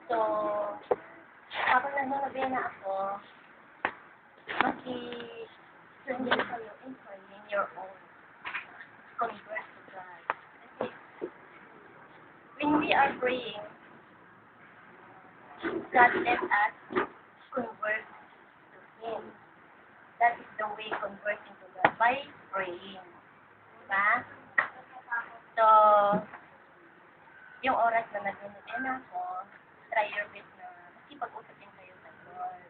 So, habang nagmamabena ako, maki-sundin kayo in praying your own convert to God. Kasi, when we are praying, God let us convert to Him. That is the way converting to God, by praying. Diba? So, yung oras na nagmamabena ako, try your best na makipag-usap din kayo sa Lord.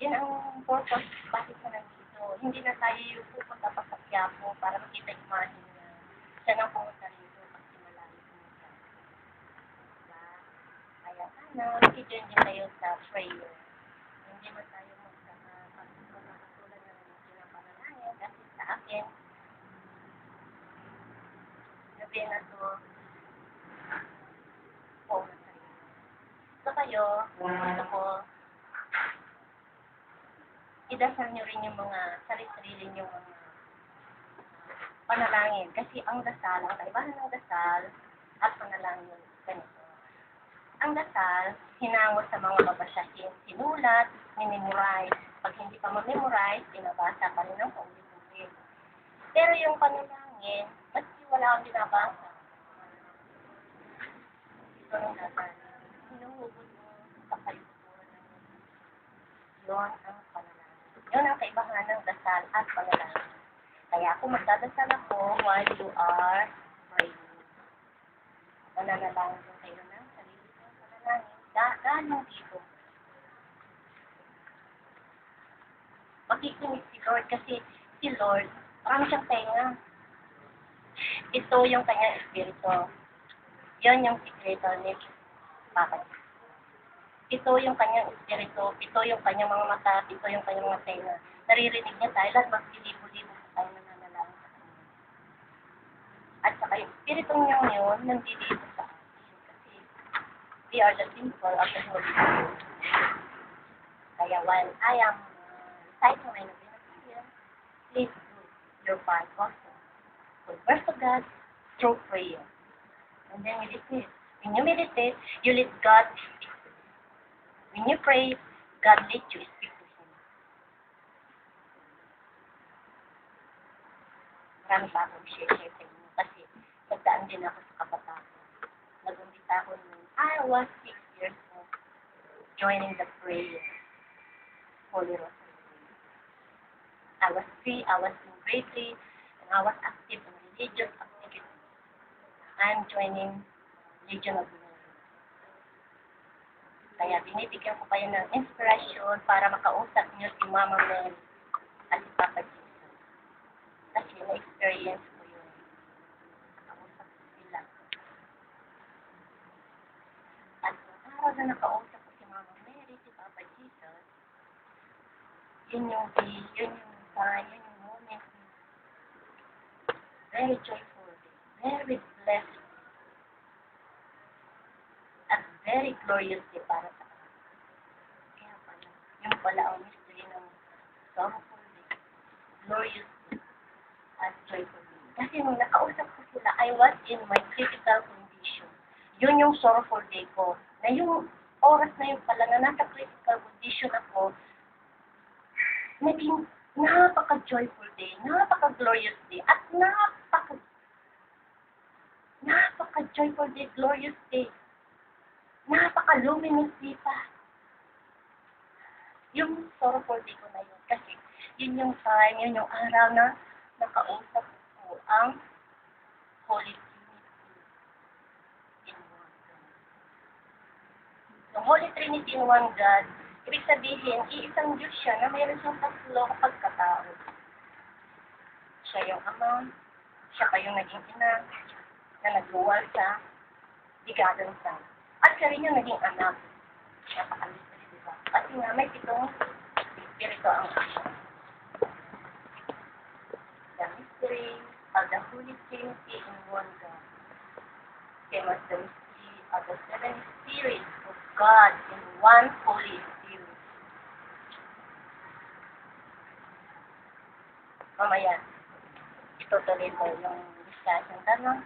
Yan ang purpose bakit sa nandito. Hindi na tayo yung pupunta pa sa Quiapo para makita yung imahe na siya nang pumunta rito pag simalayo pumunta. Diba? Kaya sana, makijoin din tayo sa prayer. Hindi man tayo magkakatulad ng pinapanalangin kasi sa akin, nabena to, po na tayo. So kayo, gusto ko, idasal nyo rin yung mga sarili-sarili yung mga panalangin. Kasi ang dasal, ang kaibahan ng dasal at panalangin, ganito. Ang dasal, hinango sa mga babasahin, sinulat, minimorize. Pag hindi pa ma-memorize, binabasa pa rin ng paulit-ulit. Pero yung panalangin, maski wala kang binabasa. Ito ng dasal. Hinuhugot mo sa kalusuran ng yun ang panalangin. Yun ang kaibahan ng dasal at panalangin. Kaya kung magdadasal ako while you are praying, mananalangin din kayo ng sarili ng panalangin. Gaano dito? Makikinig si Lord kasi si Lord, parang siyang tenga. Ito yung kanyang espiritu. Yun yung sikreto ni Papa. Ito yung kanyang espiritu, ito yung kanyang mga mata, ito yung kanyang mga tenga. Naririnig niya tayo, lahat magsilibo-libo sa tayo nananalangin sa kanya. At saka yung espiritu niya yun, nandito sa atin. Kasi we are the temple of the Holy Spirit. Kaya while I am reciting my novena prayer, please do your part also. Converse to God through prayer. And then meditate. When you meditate, you let God speak. When you pray, God let you speak to Him. Marami pa akong share sa inyo kasi nagdaan din ako sa kabataan. Nag-umpisa ako nung I was 6 years old joining the prayer. Holy Rosary. I was 3, I was in grade 3, and I was active in religious activity. I'm joining Legion of Mary. Kaya binibigyan ko kayo ng inspirasyon para makausap niyo si Mama Mary at si Papa Jesus. Kasi na-experience ko yun. Nakausap ko sila. At yung araw na nakausap ko si Mama Mary, si Papa Jesus, yun yung moment. Very joyful, very blessed, at very glorious day para sa akin. Kaya pala, yung pala ang mystery ng sorrowful day, glorious day, at joyful day. Kasi nung nakausap ko sila, I was in my critical condition. Yun yung sorrowful day ko. Na yung oras na yun pala na nasa critical condition ako, naging napaka-joyful day, napaka-glorious day, at napaka-joyful day, glorious day, napaka-luminous day pa. Yung sorrowful day ko na yun. Kasi yun yung time, yun yung araw na nakausap ko ang Holy Trinity in one God. Yung Holy Trinity in one God, ibig sabihin, iisang Diyos siya na mayroon siyang tatlo pagkatao. Siya yung Ama, siya pa yung naging ina, na nagluwal sa bigadan sa. At siya rin yung naging anak. Napaka-mystery, diba? Kasi nga, may pitong spirito ang Ama. The mystery of the Holy Trinity in one God. Same as the mystery of the seven spirits of God in one Holy Spirit. Mamaya, itutuloy ko yung discussion. Tanong,